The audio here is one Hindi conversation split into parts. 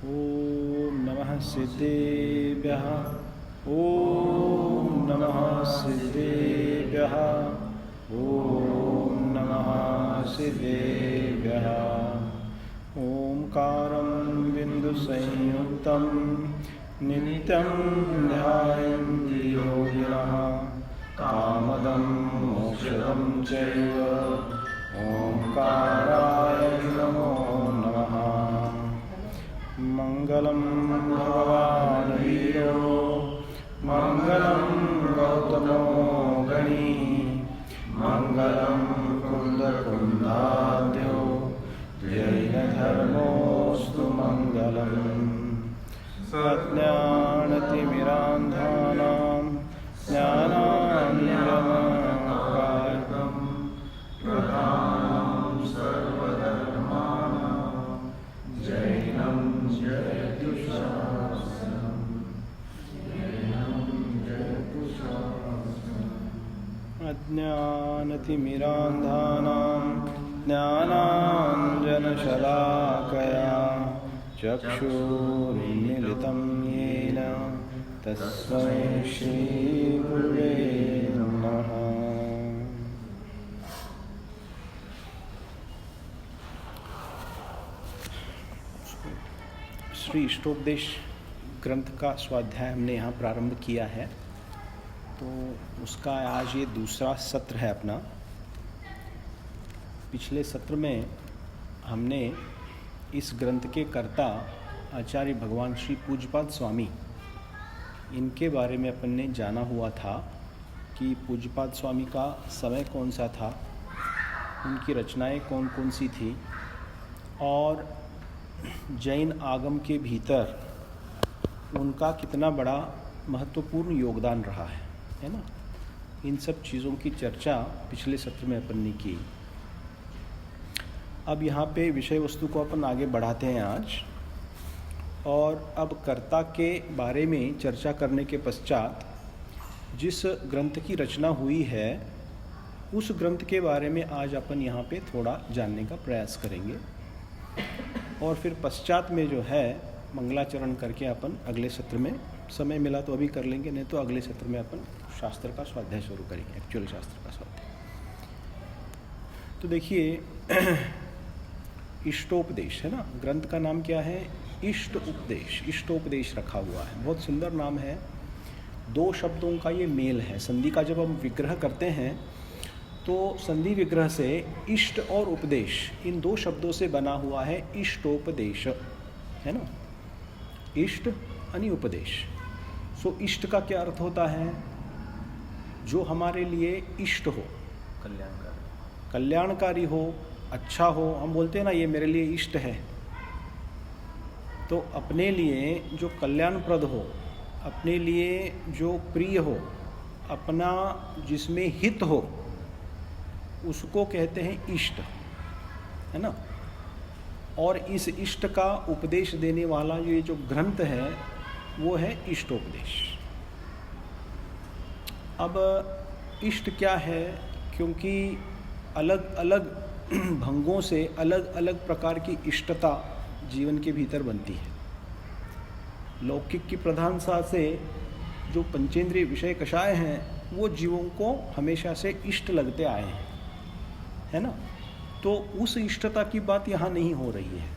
ॐ नमः सिद्धेभ्यः। ॐ नमः सिद्धेभ्यः। ॐ नमः सिद्धेभ्यः। ओंकारं बिन्दुसंयुक्तं नित्यं ध्यायन्ति योगिनः कामदं मोक्षदं चैव ओंकाराय नमो नमः। मंगलं भगवान् वीरो मंगलं गौतमो गणी मंगलं कुन्दकुन्दाद्यो जैनधर्मोऽस्तु मंगलम्। सज्ञानतिमिरान्धानां ज्ञानाञ्जनकार्यं प्रधानं सर्वधर्माणां जैनं जयतु शास्त्रम्। अज्ञानतिमिरान्धानां ज्ञानाञ्जनशलाकया चक्षुरुन्मीलितं येन तस्मै श्रीगुरुवे नमः। श्री इष्टोपदेश ग्रंथ का स्वाध्याय हमने यहाँ प्रारंभ किया है, तो उसका आज ये दूसरा सत्र है अपना। पिछले सत्र में हमने इस ग्रंथ के कर्ता आचार्य भगवान श्री पूज्यपाद स्वामी, इनके बारे में अपन ने जाना हुआ था कि पूज्यपाद स्वामी का समय कौन सा था, उनकी रचनाएं कौन कौन सी थी और जैन आगम के भीतर उनका कितना बड़ा महत्वपूर्ण योगदान रहा है ना। इन सब चीज़ों की चर्चा पिछले सत्र में अपन ने की। अब यहाँ पे विषय वस्तु को अपन आगे बढ़ाते हैं आज, और अब कर्ता के बारे में चर्चा करने के पश्चात जिस ग्रंथ की रचना हुई है उस ग्रंथ के बारे में आज अपन यहाँ पे थोड़ा जानने का प्रयास करेंगे, और फिर पश्चात में जो है मंगलाचरण करके अपन अगले सत्र में, समय मिला तो अभी कर लेंगे, नहीं तो अगले सत्र में अपन शास्त्र का स्वाध्याय शुरू करेंगे, एक्चुअल शास्त्र का स्वाध्याय। तो देखिए इष्टोपदेश है ना, ग्रंथ का नाम क्या है? इष्ट उपदेश। इष्टोपदेश रखा हुआ है, बहुत सुंदर नाम है। दो शब्दों का ये मेल है। संधि का जब हम विग्रह करते हैं तो संधि विग्रह से इष्ट और उपदेश, इन दो शब्दों से बना हुआ है इष्टोपदेश, है ना। इष्ट यानी उपदेश। सो इष्ट का क्या अर्थ होता है? जो हमारे लिए इष्ट हो, कल्याणकारी हो, अच्छा हो। हम बोलते हैं ना ये मेरे लिए इष्ट है, तो अपने लिए जो कल्याणप्रद हो, अपने लिए जो प्रिय हो, अपना जिसमें हित हो, उसको कहते हैं इष्ट, है ना। और इस इष्ट का उपदेश देने वाला ये जो ग्रंथ है वो है इष्टोपदेश। अब इष्ट क्या है? क्योंकि अलग अलग भंगों से अलग अलग प्रकार की इष्टता जीवन के भीतर बनती है। लौकिक की प्रधानता से जो पंचेंद्रिय विषय कषाय हैं वो जीवों को हमेशा से इष्ट लगते आए हैं, है ना। तो उस इष्टता की बात यहाँ नहीं हो रही है।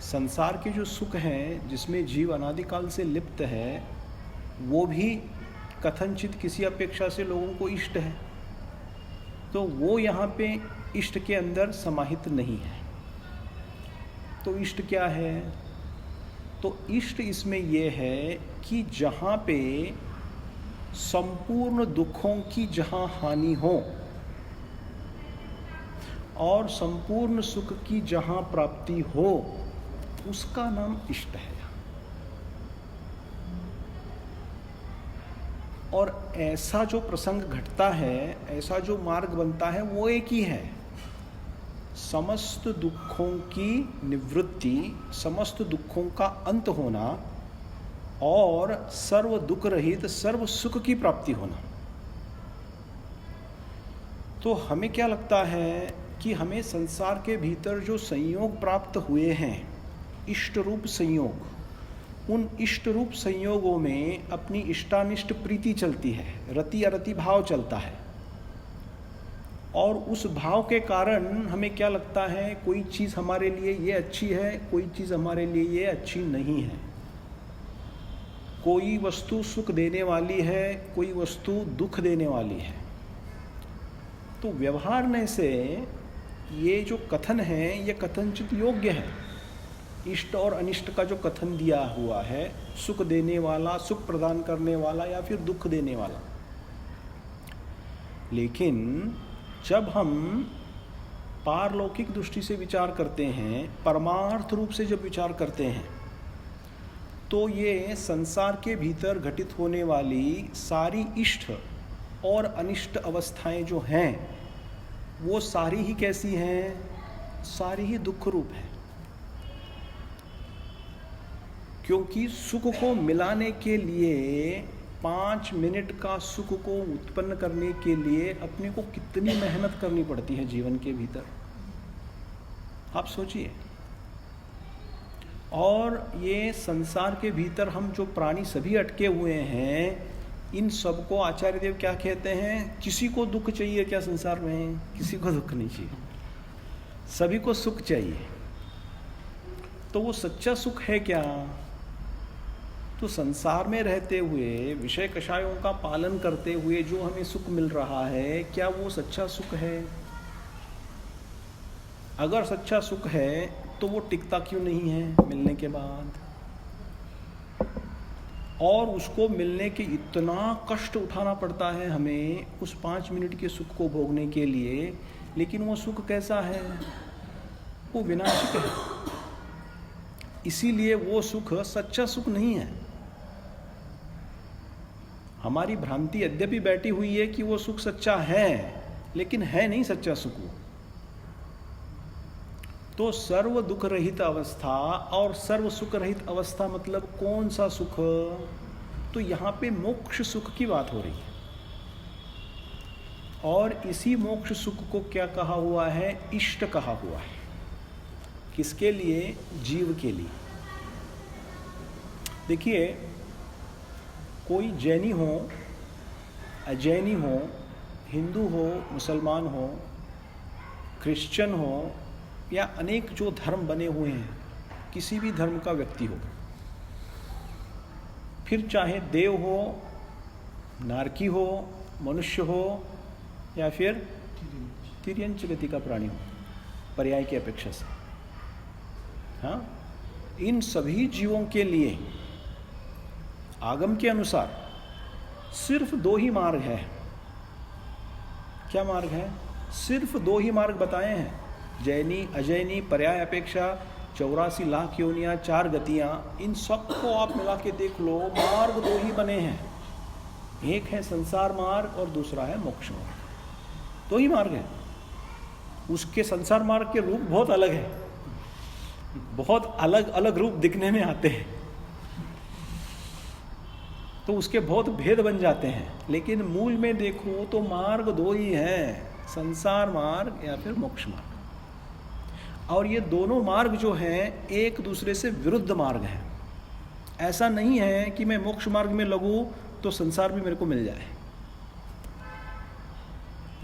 संसार के जो सुख हैं जिसमें जीव अनादिकाल से लिप्त है, वो भी कथनचित किसी अपेक्षा से लोगों को इष्ट है, तो वो यहाँ पे इष्ट के अंदर समाहित नहीं है। तो इष्ट क्या है? तो इष्ट इसमें ये है कि जहाँ पे संपूर्ण दुखों की जहाँ हानि हो और संपूर्ण सुख की जहाँ प्राप्ति हो, उसका नाम इष्ट है। और ऐसा जो प्रसंग घटता है, ऐसा जो मार्ग बनता है, वो एक ही है। समस्त दुखों की निवृत्ति, समस्त दुखों का अंत होना और सर्व दुख रहित सर्व सुख की प्राप्ति होना। तो हमें क्या लगता है कि हमें संसार के भीतर जो संयोग प्राप्त हुए हैं इष्ट रूप संयोग, उन इष्ट रूप संयोगों में अपनी इष्टानिष्ट प्रीति चलती है, रति अरति भाव चलता है। और उस भाव के कारण हमें क्या लगता है, कोई चीज़ हमारे लिए ये अच्छी है, कोई चीज़ हमारे लिए ये अच्छी नहीं है। कोई वस्तु सुख देने वाली है, कोई वस्तु दुख देने वाली है। तो व्यवहार से ये जो कथन है ये कथनचित योग्य है। इष्ट और अनिष्ट का जो कथन दिया हुआ है, सुख देने वाला, सुख प्रदान करने वाला या फिर दुख देने वाला। लेकिन जब हम पारलौकिक दृष्टि से विचार करते हैं, परमार्थ रूप से जब विचार करते हैं, तो ये संसार के भीतर घटित होने वाली सारी इष्ट और अनिष्ट अवस्थाएं जो हैं, वो सारी ही कैसी हैं? सारी ही दुख रूप है। क्योंकि सुख को मिलाने के लिए, 5 मिनट का सुख को उत्पन्न करने के लिए अपने को कितनी मेहनत करनी पड़ती है जीवन के भीतर, आप सोचिए। और ये संसार के भीतर हम जो प्राणी सभी अटके हुए हैं, इन सबको आचार्य देव क्या कहते हैं? किसी को दुख चाहिए क्या संसार में? किसी को दुख नहीं चाहिए, सभी को सुख चाहिए। तो वो सच्चा सुख है क्या? तो संसार में रहते हुए, विषय कषायों का पालन करते हुए जो हमें सुख मिल रहा है, क्या वो सच्चा सुख है? अगर सच्चा सुख है तो वो टिकता क्यों नहीं है मिलने के बाद? और उसको मिलने के इतना कष्ट उठाना पड़ता है हमें उस 5 मिनट के सुख को भोगने के लिए। लेकिन वो सुख कैसा है? वो विनाशिक है। इसीलिए वो सुख सच्चा सुख नहीं है। हमारी भ्रांति यद्यपि बैठी हुई है कि वो सुख सच्चा है, लेकिन है नहीं सच्चा सुख वो। तो सर्व दुख रहित अवस्था और सर्व सुख रहित अवस्था मतलब कौन सा सुख? तो यहाँ पे मोक्ष सुख की बात हो रही है। और इसी मोक्ष सुख को क्या कहा हुआ है? इष्ट कहा हुआ है। किसके लिए? जीव के लिए। देखिए, कोई जैनी हो, अजैनी हो, हिंदू हो, मुसलमान हो, क्रिश्चियन हो, या अनेक जो धर्म बने हुए हैं, किसी भी धर्म का व्यक्ति हो, फिर चाहे देव हो, नारकी हो, मनुष्य हो, या फिर तिर्यंच गति का प्राणी हो, पर्याय की अपेक्षा से, हाँ, इन सभी जीवों के लिए आगम के अनुसार सिर्फ 2 ही मार्ग है। क्या मार्ग है? सिर्फ 2 ही मार्ग बताए हैं। जैनी, अजैनी, पर्याय अपेक्षा, 84 लाख योनियाँ, 4 गतियाँ, इन सबको आप मिला के देख लो, मार्ग 2 ही बने हैं। एक है संसार मार्ग और दूसरा है मोक्ष मार्ग। 2 ही मार्ग है। उसके संसार मार्ग के रूप बहुत अलग है, बहुत अलग अलग रूप दिखने में आते हैं, तो उसके बहुत भेद बन जाते हैं। लेकिन मूल में देखो तो मार्ग 2 ही हैं, संसार मार्ग या फिर मोक्ष मार्ग। और ये दोनों मार्ग जो हैं एक दूसरे से विरुद्ध मार्ग हैं। ऐसा नहीं है कि मैं मोक्ष मार्ग में लगूं तो संसार भी मेरे को मिल जाए,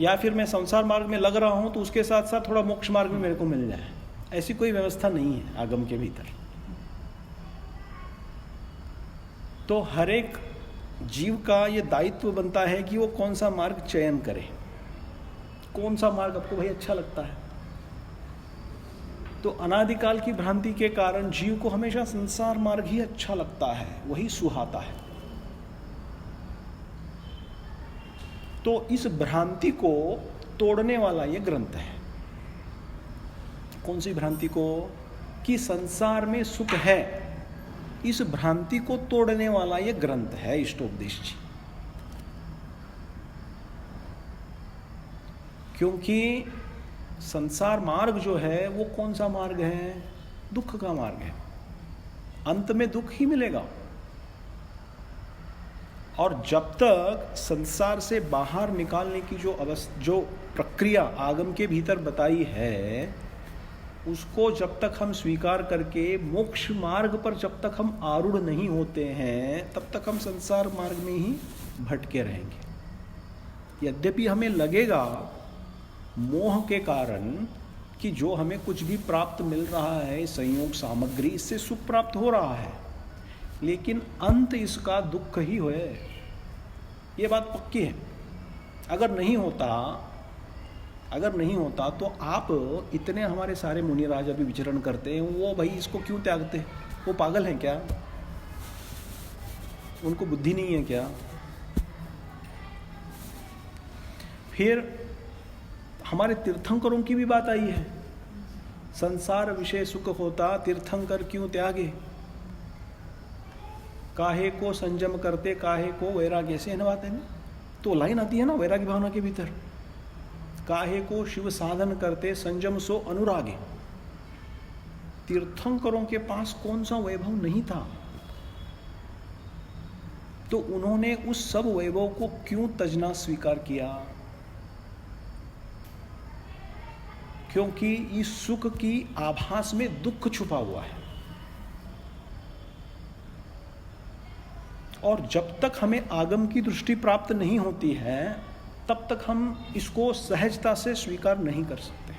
या फिर मैं संसार मार्ग में लग रहा हूं तो उसके साथ साथ थोड़ा मोक्ष मार्ग भी मेरे को मिल जाए। ऐसी कोई व्यवस्था नहीं है आगम के भीतर। तो हर एक जीव का ये दायित्व बनता है कि वो कौन सा मार्ग चयन करे, कौन सा मार्ग आपको भाई अच्छा लगता है। तो अनादिकाल की भ्रांति के कारण जीव को हमेशा संसार मार्ग ही अच्छा लगता है, वही सुहाता है। तो इस भ्रांति को तोड़ने वाला ये ग्रंथ है। कौन सी भ्रांति को? कि संसार में सुख है, इस भ्रांति को तोड़ने वाला ये ग्रंथ है इष्टोपदेश जी। क्योंकि संसार मार्ग जो है वो कौन सा मार्ग है? दुख का मार्ग है। अंत में दुख ही मिलेगा। और जब तक संसार से बाहर निकालने की जो प्रक्रिया आगम के भीतर बताई है, उसको जब तक हम स्वीकार करके मोक्ष मार्ग पर जब तक हम आरूढ़ नहीं होते हैं, तब तक हम संसार मार्ग में ही भटके रहेंगे। यद्यपि हमें लगेगा मोह के कारण कि जो हमें कुछ भी प्राप्त मिल रहा है, संयोग सामग्री, इससे सुख प्राप्त हो रहा है, लेकिन अंत इसका दुख ही है। ये बात पक्की है। अगर नहीं होता तो आप इतने हमारे सारे मुनिराज अभी विचरण करते हैं, वो भाई इसको क्यों त्यागते? वो पागल हैं क्या? उनको बुद्धि नहीं है क्या? फिर हमारे तीर्थंकरों की भी बात आई है, संसार विषय सुख होता तीर्थंकर क्यों त्यागे, काहे को संयम करते काहे को वैराग्य से, है ना बात है ना? तो लाइन आती है ना वैराग्य भावना के भीतर, काहे को शिव साधन करते संयम सो अनुरागे। तीर्थंकरों के पास कौन सा वैभव नहीं था, तो उन्होंने उस सब वैभव को क्यों तजना स्वीकार किया? क्योंकि इस सुख की आभास में दुख छुपा हुआ है, और जब तक हमें आगम की दृष्टि प्राप्त नहीं होती है, तब तक हम इसको सहजता से स्वीकार नहीं कर सकते।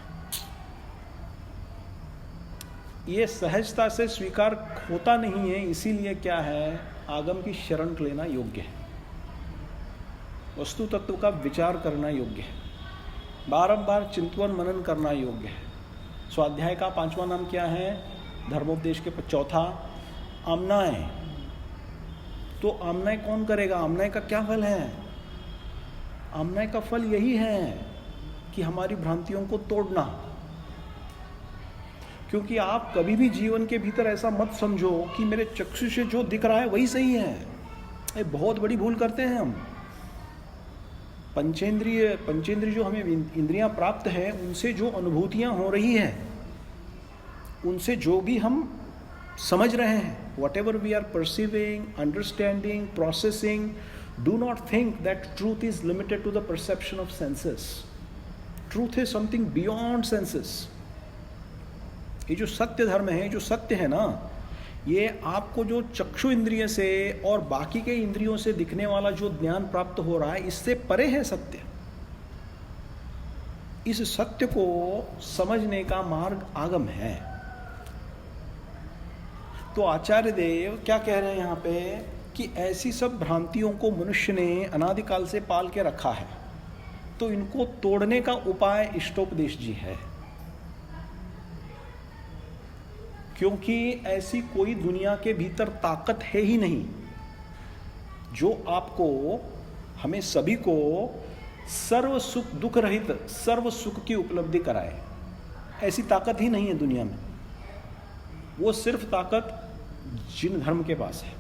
ये सहजता से स्वीकार होता नहीं है, इसीलिए क्या है, आगम की शरण लेना योग्य है, वस्तु तत्व का विचार करना योग्य है, बारंबार चिंतन मनन करना योग्य है। स्वाध्याय का 5वां नाम क्या है? धर्मोपदेश के 4था आमनाय। तो आमनाय कौन करेगा? आमनाय का क्या फल है? आमनाय का फल यही है कि हमारी भ्रांतियों को तोड़ना। क्योंकि आप कभी भी जीवन के भीतर ऐसा मत समझो कि मेरे चक्षु से जो दिख रहा है वही सही है। ये बहुत बड़ी भूल करते हैं हम। पंचेंद्रिय जो हमें इंद्रियां प्राप्त है, उनसे जो अनुभूतियां हो रही हैं, उनसे जो भी हम समझ रहे हैं, whatever we are perceiving, understanding, processing, do not think that truth is limited to the perception of senses. Truth is something beyond senses. ये जो सत्य धर्म है, जो सत्य है ना, ये आपको जो चक्षु इंद्रिय से और बाकी के इंद्रियों से दिखने वाला जो ज्ञान प्राप्त हो रहा है, इससे परे है सत्य। इस सत्य को समझने का मार्ग आगम है। तो आचार्य देव क्या कह रहे हैं यहाँ पे कि ऐसी सब भ्रांतियों को मनुष्य ने अनादिकाल से पाल के रखा है, तो इनको तोड़ने का उपाय इष्टोपदेश जी है। क्योंकि ऐसी कोई दुनिया के भीतर ताकत है ही नहीं जो आपको, हमें सभी को सर्व सुख दुख रहित सर्व सुख की उपलब्धि कराए। ऐसी ताकत ही नहीं है दुनिया में। वो सिर्फ ताकत जिन धर्म के पास है।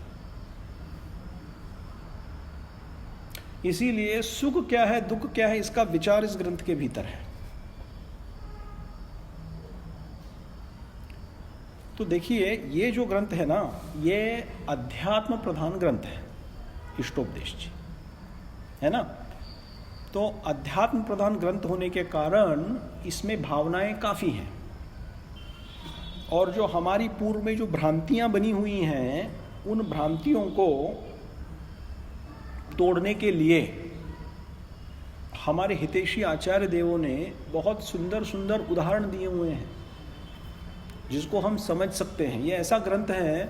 इसीलिए सुख क्या है, दुख क्या है, इसका विचार इस ग्रंथ के भीतर है। तो देखिए, ये जो ग्रंथ है ना, ये अध्यात्म प्रधान ग्रंथ है, इष्टोपदेश जी, है ना। तो अध्यात्म प्रधान ग्रंथ होने के कारण इसमें भावनाएं काफ़ी हैं, और जो हमारी पूर्व में जो भ्रांतियां बनी हुई हैं, उन भ्रांतियों को तोड़ने के लिए हमारे हितैषी आचार्य देवों ने बहुत सुंदर सुंदर उदाहरण दिए हुए हैं, जिसको हम समझ सकते हैं। ये ऐसा ग्रंथ है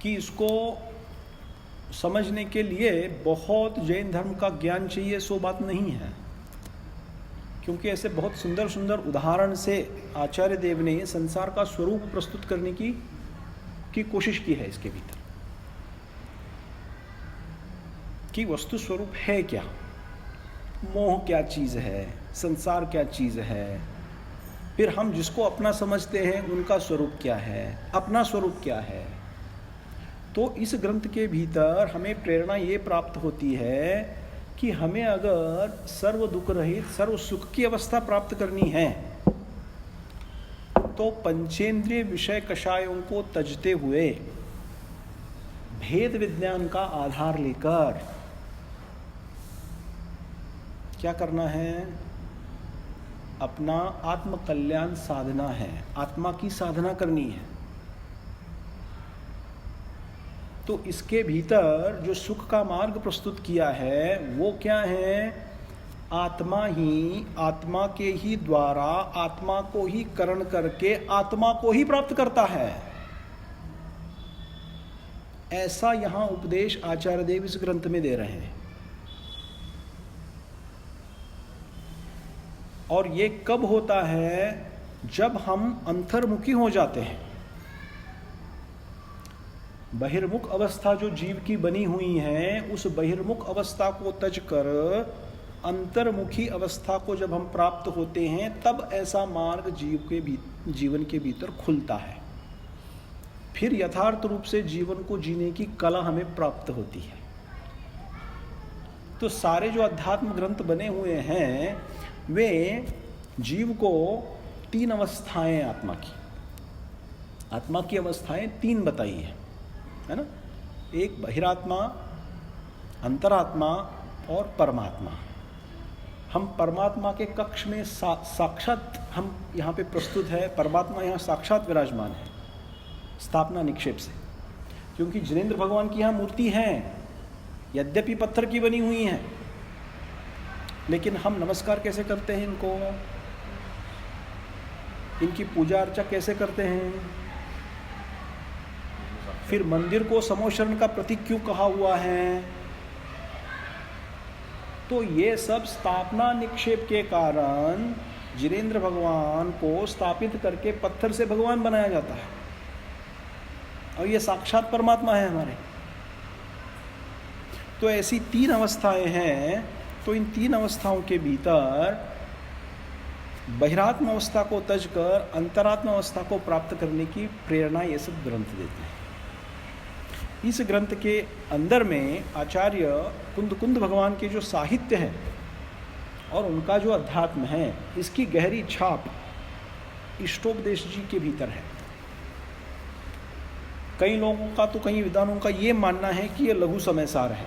कि इसको समझने के लिए बहुत जैन धर्म का ज्ञान चाहिए, सो बात नहीं है। क्योंकि ऐसे बहुत सुंदर सुंदर उदाहरण से आचार्य देव ने संसार का स्वरूप प्रस्तुत करने की कोशिश की है इसके भीतर, कि वस्तु स्वरूप है क्या, मोह क्या चीज़ है, संसार क्या चीज़ है, फिर हम जिसको अपना समझते हैं उनका स्वरूप क्या है, अपना स्वरूप क्या है। तो इस ग्रंथ के भीतर हमें प्रेरणा ये प्राप्त होती है कि हमें अगर सर्व दुख रहित सर्व सुख की अवस्था प्राप्त करनी है, तो पंचेंद्रिय विषय कषायों को तजते हुए भेद विज्ञान का आधार लेकर क्या करना है, अपना आत्म कल्याण साधना है, आत्मा की साधना करनी है। तो इसके भीतर जो सुख का मार्ग प्रस्तुत किया है वो क्या है? आत्मा ही, आत्मा के ही द्वारा आत्मा को ही करण करके आत्मा को ही प्राप्त करता है। ऐसा यहां उपदेश आचार्य देव इस ग्रंथ में दे रहे हैं। और ये कब होता है? जब हम अंतर्मुखी हो जाते हैं। बहिर्मुख अवस्था जो जीव की बनी हुई है, उस बहिर्मुख अवस्था को त्यज कर अंतर्मुखी अवस्था को जब हम प्राप्त होते हैं, तब ऐसा मार्ग जीवन के भीतर खुलता है। फिर यथार्थ रूप से जीवन को जीने की कला हमें प्राप्त होती है। तो सारे जो अध्यात्म ग्रंथ बने हुए हैं वे जीव को 3 अवस्थाएं आत्मा की अवस्थाएं 3 बताई है ना? एक बहिरात्मा, अंतरात्मा और परमात्मा। हम परमात्मा के कक्ष में साक्षात हम यहाँ पे प्रस्तुत है। परमात्मा यहाँ साक्षात विराजमान है स्थापना निक्षेप से, क्योंकि जिनेंद्र भगवान की यहाँ मूर्ति है, यद्यपि पत्थर की बनी हुई है, लेकिन हम नमस्कार कैसे करते हैं इनको, इनकी पूजा अर्चा कैसे करते हैं? फिर मंदिर को समोशरण का प्रतीक क्यों कहा हुआ है? तो ये सब स्थापना निक्षेप के कारण जिनेंद्र भगवान को स्थापित करके पत्थर से भगवान बनाया जाता है, और ये साक्षात परमात्मा है हमारे। तो ऐसी 3 अवस्थाएं हैं। तो इन 3 अवस्थाओं के भीतर बहिरात्म अवस्था को त्यज कर अंतरात्म अवस्था को प्राप्त करने की प्रेरणा ये सब ग्रंथ देते हैं। इस ग्रंथ के अंदर में आचार्य कुंद भगवान के जो साहित्य है और उनका जो अध्यात्म है, इसकी गहरी छाप इष्टोपदेश जी के भीतर है। कई लोगों का, तो कई विद्वानों का ये मानना है कि ये लघु समयसार है।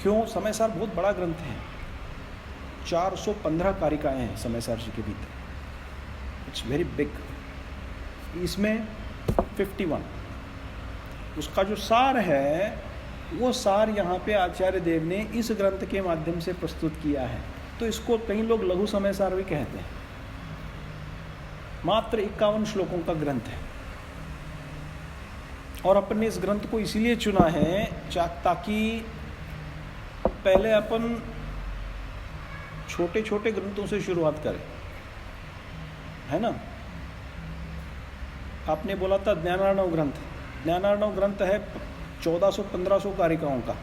क्यों? समयसार बहुत बड़ा ग्रंथ है, 415 कारिकाएं हैं समयसार जी के भीतर। It's very big. इसमें 51 उसका जो सार है, वो सार यहाँ पे आचार्य देव ने इस ग्रंथ के माध्यम से प्रस्तुत किया है। तो इसको कई लोग लघु समयसार भी कहते हैं। मात्र 51 श्लोकों का ग्रंथ है, और अपन ने इस ग्रंथ को इसीलिए चुना है ताकि पहले अपन छोटे छोटे ग्रंथों से शुरुआत करें, है ना? आपने बोला था ज्ञानार्णव ग्रंथ। ज्ञानार्णव ग्रंथ है 1400-1500 कारिकाओं का।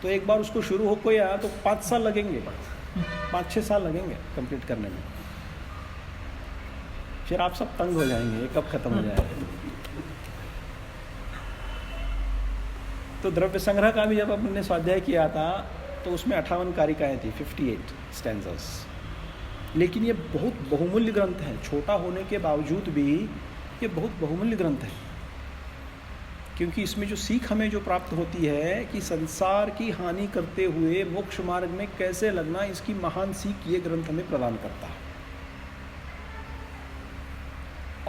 तो एक बार उसको शुरू हो कोई आया तो 5 साल लगेंगे, 5-6 साल लगेंगे कंप्लीट करने में। फिर आप सब तंग हो जाएंगे, ये कब खत्म हो जाएगा। तो द्रव्य संग्रह का भी जब हमने स्वाध्याय किया था तो उसमें 58 कारिकाएं थी, 58 स्टैंजास। लेकिन ये बहुत बहुमूल्य ग्रंथ है। छोटा होने के बावजूद भी ये बहुत बहुमूल्य ग्रंथ है, क्योंकि इसमें जो सीख हमें जो प्राप्त होती है कि संसार की हानि करते हुए मोक्ष मार्ग में कैसे लगना, इसकी महान सीख ये ग्रंथ हमें प्रदान करता है।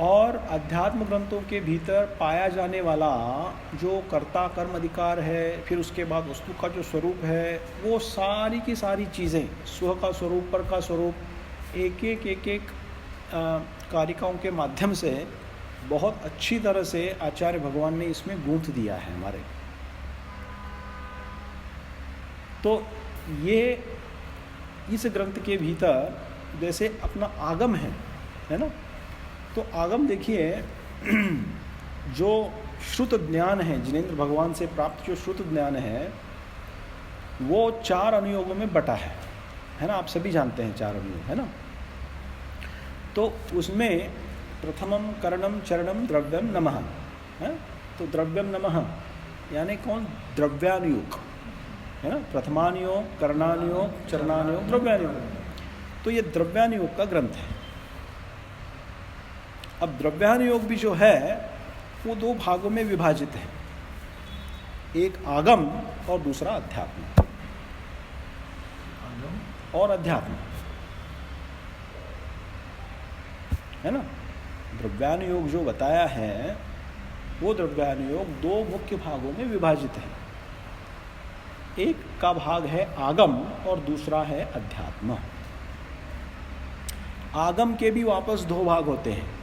और अध्यात्म ग्रंथों के भीतर पाया जाने वाला जो कर्ता कर्म अधिकार है, फिर उसके बाद वस्तु का जो स्वरूप है, वो सारी की सारी चीज़ें, स्व का स्वरूप, पर का स्वरूप, एक एक कारिकाओं के माध्यम से बहुत अच्छी तरह से आचार्य भगवान ने इसमें गूंथ दिया है हमारे। तो ये इस ग्रंथ के भीतर जैसे अपना आगम है ना? तो आगम देखिए, जो श्रुत ज्ञान है, जिनेंद्र भगवान से प्राप्त जो श्रुत ज्ञान है, वो 4 अनुयोगों में बटा है ना? आप सभी जानते हैं 4 अनुयोग, है ना? तो उसमें प्रथमम करणम चरणम द्रव्यम नमः है। तो द्रव्यम नमः यानी कौन? द्रव्यानुयोग, है ना? प्रथमानुयोग, करणानुयोग, चरणानुयोग, द्रव्यानुयोग। तो ये द्रव्यानुयोग का ग्रंथ है। अब द्रव्यानुयोग भी जो है वो 2 भागों में विभाजित है, एक आगम और दूसरा अध्यात्म। और अध्यात्म है ना। द्रव्यानुयोग जो बताया है वो द्रव्यानुयोग दो मुख्य भागों में विभाजित है। एक का भाग है आगम और दूसरा है अध्यात्म। आगम के भी वापस दो भाग होते हैं।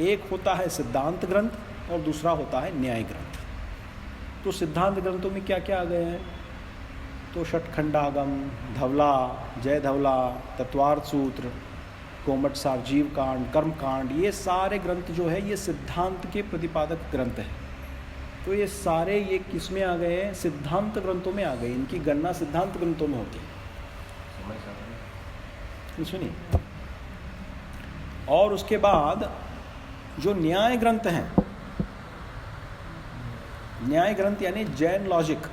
एक होता है सिद्धांत ग्रंथ और दूसरा होता है न्याय ग्रंथ। तो सिद्धांत ग्रंथों में क्या क्या आ गए हैं? तो षटखंडागम, धवला, जय धवला, तत्वार्थ सूत्र, कोमट सार, जीव कांड, कर्म कांड, ये सारे ग्रंथ जो है ये सिद्धांत के प्रतिपादक ग्रंथ हैं। तो ये सारे ये किस में आ गए हैं? सिद्धांत ग्रंथों में आ गए। इनकी गणना सिद्धांत ग्रंथों में होती है। सुनिए, और उसके बाद जो न्याय ग्रंथ हैं, न्याय ग्रंथ यानी जैन लॉजिक,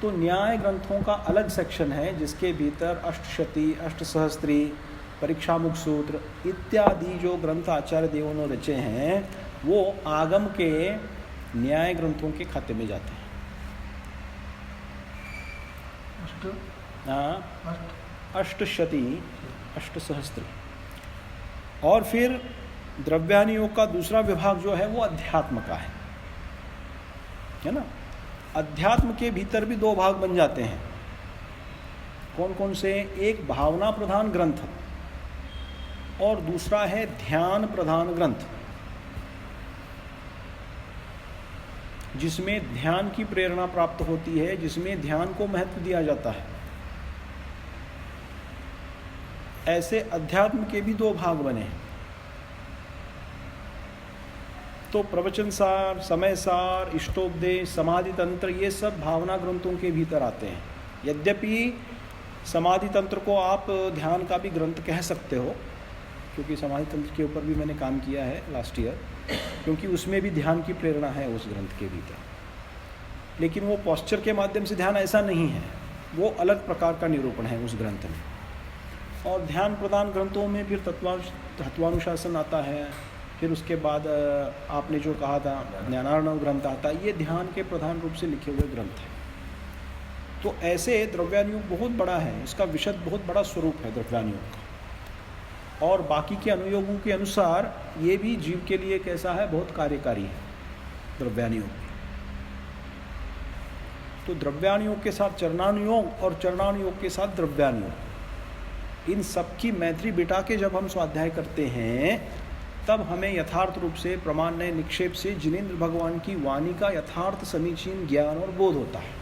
तो न्याय ग्रंथों का अलग सेक्शन है जिसके भीतर अष्टशती, अष्टसहस्त्री, परीक्षामुख सूत्र इत्यादि जो ग्रंथ आचार्य देवों ने रचे हैं वो आगम के न्याय ग्रंथों के खाते में जाते हैं। अष्टशती, अष्टसहस्त्री। और फिर द्रव्यानुयोग का दूसरा विभाग जो है वो अध्यात्म का है ना। अध्यात्म के भीतर भी दो भाग बन जाते हैं। कौन कौन से? एक भावना प्रधान ग्रंथ और दूसरा है ध्यान प्रधान ग्रंथ, जिसमें ध्यान की प्रेरणा प्राप्त होती है, जिसमें ध्यान को महत्व दिया जाता है। ऐसे अध्यात्म के भी दो भाग बने हैं। तो प्रवचन सार, समय सार, इष्टोपदेश, समाधि तंत्र, ये सब भावना ग्रंथों के भीतर आते हैं। यद्यपि समाधि तंत्र को आप ध्यान का भी ग्रंथ कह सकते हो, क्योंकि समाधि तंत्र के ऊपर भी मैंने काम किया है लास्ट ईयर, क्योंकि उसमें भी ध्यान की प्रेरणा है उस ग्रंथ के भीतर। लेकिन वो पोस्चर के माध्यम से ध्यान ऐसा नहीं है, वो अलग प्रकार का निरूपण है उस ग्रंथ में। और ध्यान प्रदान ग्रंथों में फिर तत्वानुशासन आता है, फिर उसके बाद आपने जो कहा था ज्ञानार्णव ग्रंथ आता है। ये ध्यान के प्रधान रूप से लिखे हुए ग्रंथ हैं। तो ऐसे द्रव्यानुयोग बहुत बड़ा है, इसका विशद बहुत बड़ा स्वरूप है द्रव्यानुयोग का। और बाकी के अनुयोगों के अनुसार ये भी जीव के लिए कैसा है? बहुत कार्यकारी है द्रव्यानुयोग। तो द्रव्यानुयोग के साथ चरणानुयोग और चरणानुयोग के साथ द्रव्यानुयोग, इन सब की मैत्री बिठा के जब हम स्वाध्याय करते हैं तब हमें यथार्थ रूप से प्रमाणय निक्षेप से जिनेंद्र भगवान की वाणी का यथार्थ समीचीन ज्ञान और बोध होता है।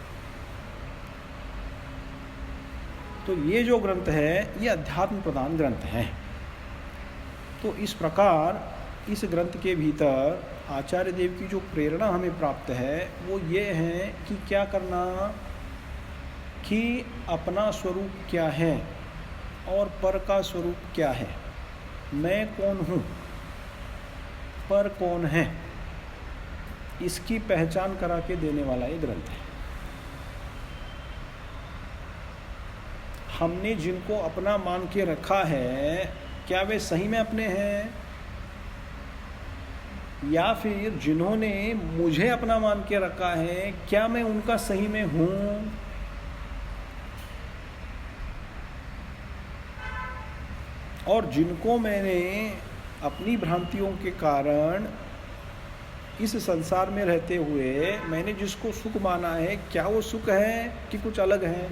तो ये जो ग्रंथ है ये अध्यात्म प्रधान ग्रंथ है। तो इस प्रकार इस ग्रंथ के भीतर आचार्य देव की जो प्रेरणा हमें प्राप्त है वो ये है कि क्या करना, कि अपना स्वरूप क्या है और पर का स्वरूप क्या है, मैं कौन हूँ, पर कौन है, इसकी पहचान करा के देने वाला ये ग्रंथ है। हमने जिनको अपना मान के रखा है क्या वे सही में अपने हैं, या फिर जिन्होंने मुझे अपना मान के रखा है क्या मैं उनका सही में हूँ। और जिनको मैंने अपनी भ्रांतियों के कारण इस संसार में रहते हुए मैंने जिसको सुख माना है, क्या वो सुख है कि कुछ अलग है।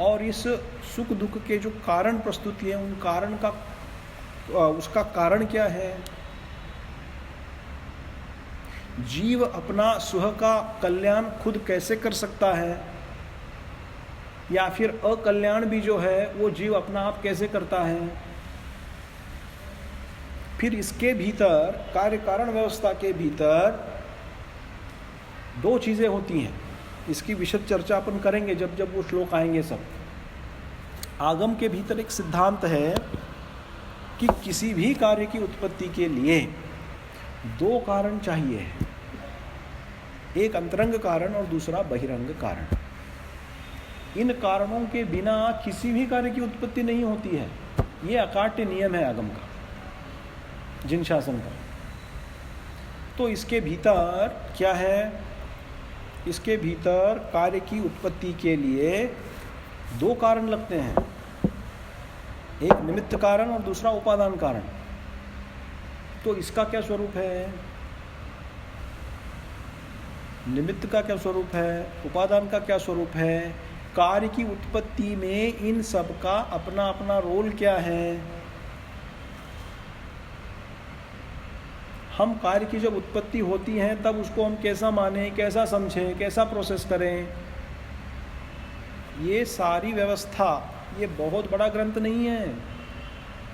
और इस सुख दुख के जो कारण प्रस्तुति है, उन कारण का उसका कारण क्या है। जीव अपना स्वह का कल्याण खुद कैसे कर सकता है, या फिर अकल्याण भी जो है वो जीव अपना आप कैसे करता है। फिर इसके भीतर कार्य कारण व्यवस्था के भीतर दो चीज़ें होती हैं। इसकी विशद चर्चा अपन करेंगे जब जब वो श्लोक आएंगे सब। आगम के भीतर एक सिद्धांत है कि किसी भी कार्य की उत्पत्ति के लिए दो कारण चाहिए, एक अंतरंग कारण और दूसरा बहिरंग कारण। इन कारणों के बिना किसी भी कार्य की उत्पत्ति नहीं होती है। ये अकाट्य नियम है आगम का, जिन शासन का। तो इसके भीतर क्या है, इसके भीतर कार्य की उत्पत्ति के लिए दो कारण लगते हैं, एक निमित्त कारण और दूसरा उपादान कारण। तो इसका क्या स्वरूप है, निमित्त का क्या स्वरूप है, उपादान का क्या स्वरूप है, कार्य की उत्पत्ति में इन सब का अपना अपना रोल क्या है। हम कार्य की जब उत्पत्ति होती है तब उसको हम कैसा माने, कैसा समझें, कैसा प्रोसेस करें, ये सारी व्यवस्था, ये बहुत बड़ा ग्रंथ नहीं है,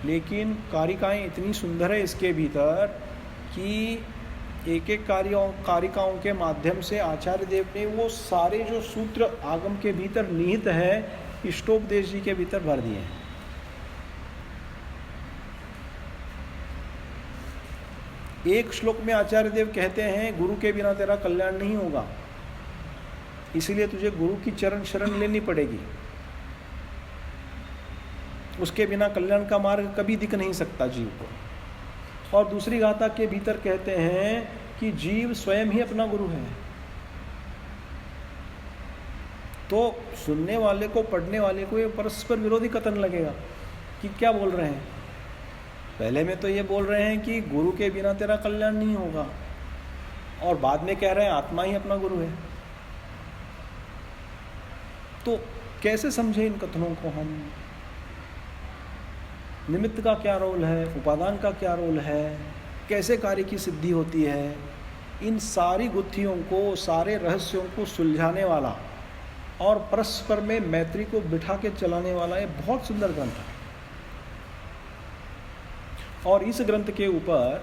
लेकिन कारिकाएँ इतनी सुंदर है इसके भीतर कि एक एक कारिकाओं के माध्यम से आचार्य देव ने वो सारे जो सूत्र आगम के भीतर निहित है इष्टोपदेश जी के भीतर भर दिए हैं। एक श्लोक में आचार्य देव कहते हैं गुरु के बिना तेरा कल्याण नहीं होगा, इसीलिए तुझे गुरु की चरण शरण लेनी पड़ेगी, उसके बिना कल्याण का मार्ग कभी दिख नहीं सकता जीव को। और दूसरी गाथा के भीतर कहते हैं कि जीव स्वयं ही अपना गुरु है। तो सुनने वाले को, पढ़ने वाले को ये परस्पर विरोधी कथन लगेगा कि क्या बोल रहे हैं। पहले में तो ये बोल रहे हैं कि गुरु के बिना तेरा कल्याण नहीं होगा, और बाद में कह रहे हैं आत्मा ही अपना गुरु है। तो कैसे समझे इन कथनों को हम, निमित्त का क्या रोल है, उपादान का क्या रोल है, कैसे कार्य की सिद्धि होती है, इन सारी गुत्थियों को, सारे रहस्यों को सुलझाने वाला और परस्पर में मैत्री को बिठा के चलाने वाला ये बहुत सुंदर ग्रंथ है। और इस ग्रंथ के ऊपर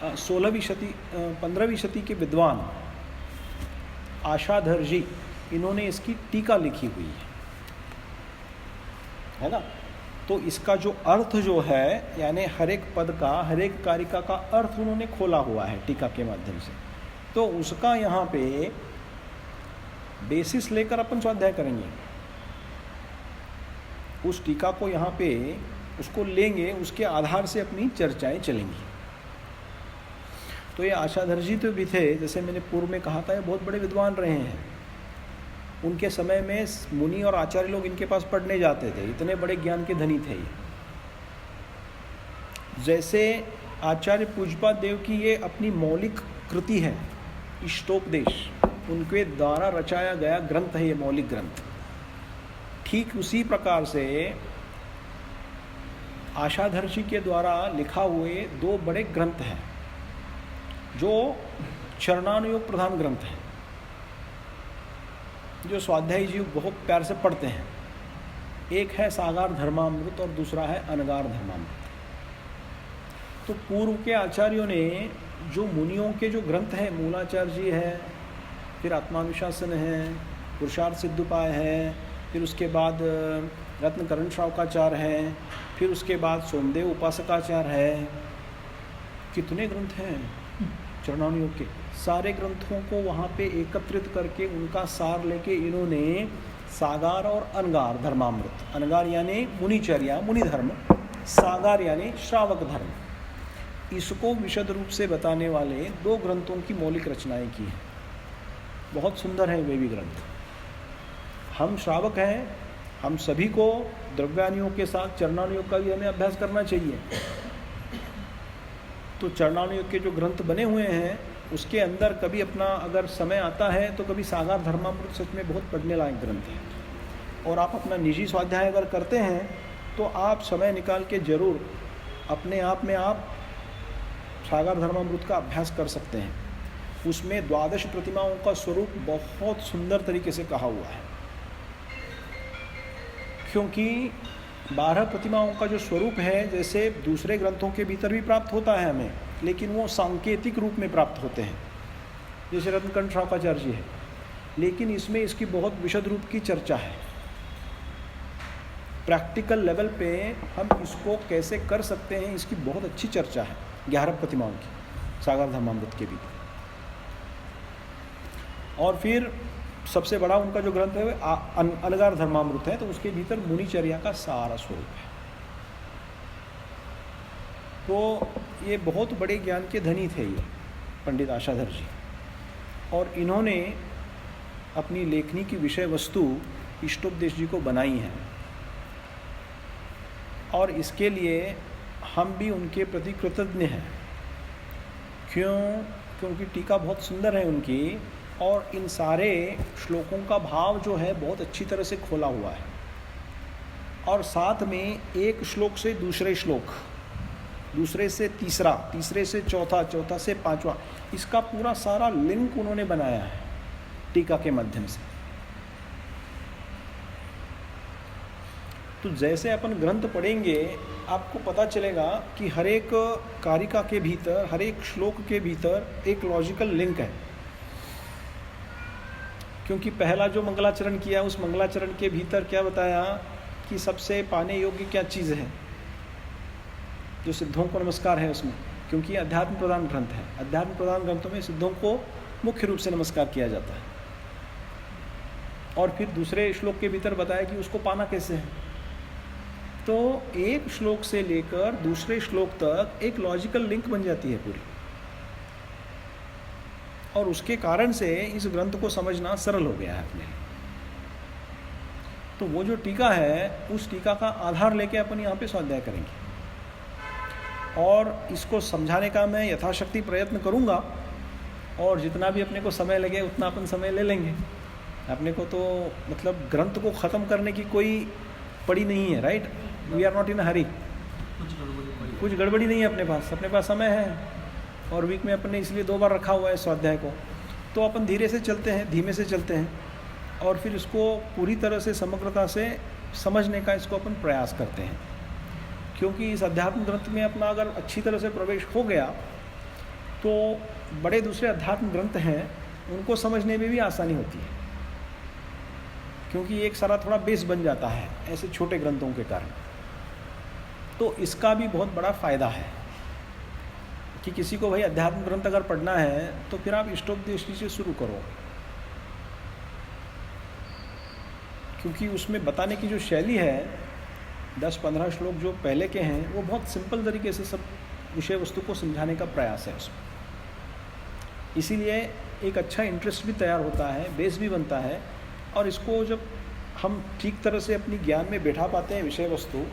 15वीं शती के विद्वान आशाधर जी, इन्होंने इसकी टीका लिखी हुई है ना। तो इसका जो अर्थ जो है, यानी हर एक पद का, हर एक कारिका का अर्थ उन्होंने खोला हुआ है टीका के माध्यम से। तो उसका यहाँ पे बेसिस लेकर अपन स्वाध्याय करेंगे, उस टीका को यहाँ पे उसको लेंगे, उसके आधार से अपनी चर्चाएं चलेंगी। तो ये आशाधर जी तो भी थे, जैसे मैंने पूर्व में कहा था, ये बहुत बड़े विद्वान रहे हैं। उनके समय में मुनि और आचार्य लोग इनके पास पढ़ने जाते थे, इतने बड़े ज्ञान के धनी थे ये। जैसे आचार्य पूज्यपाद देव की ये अपनी मौलिक कृति है इष्टोपदेश, उनके द्वारा रचाया गया ग्रंथ है ये मौलिक ग्रंथ। ठीक उसी प्रकार से आशाधर जी के द्वारा लिखा हुए दो बड़े ग्रंथ हैं जो चरणानुयोग प्रधान ग्रंथ हैं, जो स्वाध्यायी जी बहुत प्यार से पढ़ते हैं। एक है सागार धर्मामृत और दूसरा है अनगार धर्मामृत। तो पूर्व के आचार्यों ने जो मुनियों के जो ग्रंथ हैं, मूलाचार्य जी है, फिर आत्मानुशासन है, पुरुषार्थ सिद्धोपाय है, फिर उसके बाद रत्नकरण श्रावकाचार्य है, फिर उसके बाद सोमदेव उपासकाचार्य है, कितने ग्रंथ हैं चरणानुयोग के। सारे ग्रंथों को वहाँ पे एकत्रित करके उनका सार लेके इन्होंने सागार और अनगार धर्मामृत, अनगार यानी मुनिचर्या मुनि धर्म, सागार यानी श्रावक धर्म, इसको विशद रूप से बताने वाले दो ग्रंथों की मौलिक रचनाएं की हैं। बहुत सुंदर है वे भी ग्रंथ। हम श्रावक हैं, हम सभी को द्रव्यानुयोग के साथ चरणानुयोग का भी हमें अभ्यास करना चाहिए। तो चरणानुयोग के जो ग्रंथ बने हुए हैं उसके अंदर कभी अपना अगर समय आता है तो कभी सागार धर्मामृत सच में बहुत पढ़ने लायक ग्रंथ है। और आप अपना निजी स्वाध्याय अगर करते हैं तो आप समय निकाल के जरूर अपने आप में आप सागार धर्मामृत का अभ्यास कर सकते हैं। उसमें 12 प्रतिमाओं का स्वरूप बहुत सुंदर तरीके से कहा हुआ है, क्योंकि 12 प्रतिमाओं का जो स्वरूप है जैसे दूसरे ग्रंथों के भीतर भी प्राप्त होता है हमें, लेकिन वो सांकेतिक रूप में प्राप्त होते हैं, जैसे रत्नकरण श्रावकाचार्य जी है, लेकिन इसमें इसकी बहुत विशद रूप की चर्चा है। प्रैक्टिकल लेवल पे हम इसको कैसे कर सकते हैं इसकी बहुत अच्छी चर्चा है 11 प्रतिमाओं की सागार धर्मामृत के भी। और फिर सबसे बड़ा उनका जो ग्रंथ है वो अनगार धर्मामृत है, तो उसके भीतर मुनिचर्या का सारा स्वरूप है। तो ये बहुत बड़े ज्ञान के धनी थे ये पंडित आशाधर जी, और इन्होंने अपनी लेखनी की विषय वस्तु इष्टोपदेश जी को बनाई हैं, और इसके लिए हम भी उनके प्रति कृतज्ञ हैं। क्योंकि टीका बहुत सुंदर है उनकी, और इन सारे श्लोकों का भाव जो है बहुत अच्छी तरह से खोला हुआ है, और साथ में एक श्लोक से दूसरे श्लोक, दूसरे से तीसरा, तीसरे से चौथा, चौथा से पांचवा, इसका पूरा सारा लिंक उन्होंने बनाया है टीका के माध्यम से। तो जैसे अपन ग्रंथ पढ़ेंगे आपको पता चलेगा कि हर एक कारिका के भीतर, हर एक श्लोक के भीतर एक लॉजिकल लिंक है। क्योंकि पहला जो मंगलाचरण किया, उस मंगलाचरण के भीतर क्या बताया कि सबसे पाने योग्य क्या चीज़ है, जो सिद्धों को नमस्कार है उसमें, क्योंकि अध्यात्म प्रधान ग्रंथ है। अध्यात्म प्रधान ग्रंथों में सिद्धों को मुख्य रूप से नमस्कार किया जाता है। और फिर दूसरे श्लोक के भीतर बताया कि उसको पाना कैसे है। तो एक श्लोक से लेकर दूसरे श्लोक तक एक लॉजिकल लिंक बन जाती है पूरी, और उसके कारण से इस ग्रंथ को समझना सरल हो गया है अपने। तो वो जो टीका है, उस टीका का आधार लेके अपन यहाँ पे स्वाध्याय करेंगे, और इसको समझाने का मैं यथाशक्ति प्रयत्न करूँगा, और जितना भी अपने को समय लगे उतना अपन समय ले लेंगे। अपने को तो मतलब ग्रंथ को ख़त्म करने की कोई पड़ी नहीं है, right? We are not in hurry. कुछ गड़बड़ी नहीं है अपने पास समय है, और वीक में अपन ने इसलिए 2 बार रखा हुआ है स्वाध्याय को। तो अपन धीरे से चलते हैं, धीमे से चलते हैं, और फिर इसको पूरी तरह से समग्रता से समझने का इसको अपन प्रयास करते हैं। क्योंकि इस अध्यात्म ग्रंथ में अपना अगर अच्छी तरह से प्रवेश हो गया तो बड़े दूसरे अध्यात्म ग्रंथ हैं उनको समझने में भी आसानी होती है, क्योंकि एक सारा थोड़ा बेस बन जाता है ऐसे छोटे ग्रंथों के कारण। तो इसका भी बहुत बड़ा फ़ायदा है कि किसी को भाई अध्यात्म ग्रंथ अगर पढ़ना है तो फिर आप इष्टोपदेश से शुरू करो, क्योंकि उसमें बताने की जो शैली है, 10-15 श्लोक जो पहले के हैं, वो बहुत सिंपल तरीके से सब विषय वस्तु को समझाने का प्रयास है उसमें। इसीलिए एक अच्छा इंटरेस्ट भी तैयार होता है, बेस भी बनता है, और इसको जब हम ठीक तरह से अपनी ज्ञान में बैठा पाते हैं विषय वस्तु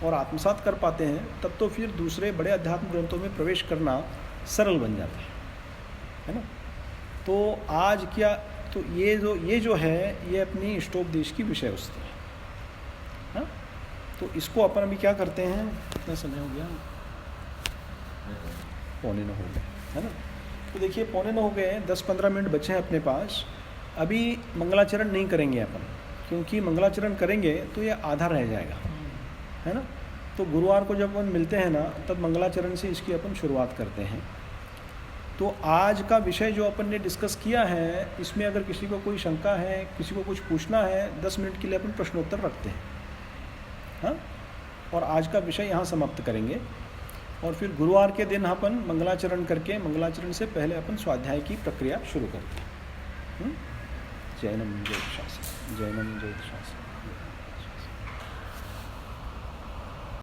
और आत्मसात कर पाते हैं, तब तो फिर दूसरे बड़े अध्यात्म ग्रंथों में प्रवेश करना सरल बन जाता है ना। तो आज क्या, तो ये जो है ये अपनी इष्टोपदेश की विषय वस्तु है, हाँ? तो इसको अपन अभी क्या करते हैं, कितना समय हो गया, 8:45 हो गए, है ना। तो देखिए 8:45 हो गए, 10-15 मिनट बचे हैं अपने पास। अभी मंगलाचरण नहीं करेंगे अपन, क्योंकि मंगलाचरण करेंगे तो ये आधा रह जाएगा, है ना। तो गुरुवार को जब अपन मिलते हैं ना, तब मंगलाचरण से इसकी अपन शुरुआत करते हैं। तो आज का विषय जो अपन ने डिस्कस किया है, इसमें अगर किसी को कोई शंका है, किसी को कुछ पूछना है, 10 मिनट के लिए अपन प्रश्नोत्तर रखते हैं, हाँ। और आज का विषय यहाँ समाप्त करेंगे, और फिर गुरुवार के दिन अपन मंगलाचरण करके, मंगलाचरण से पहले अपन स्वाध्याय की प्रक्रिया शुरू करते हैं। जैनम जय शास्त्र, जैनम जय शास्त्र।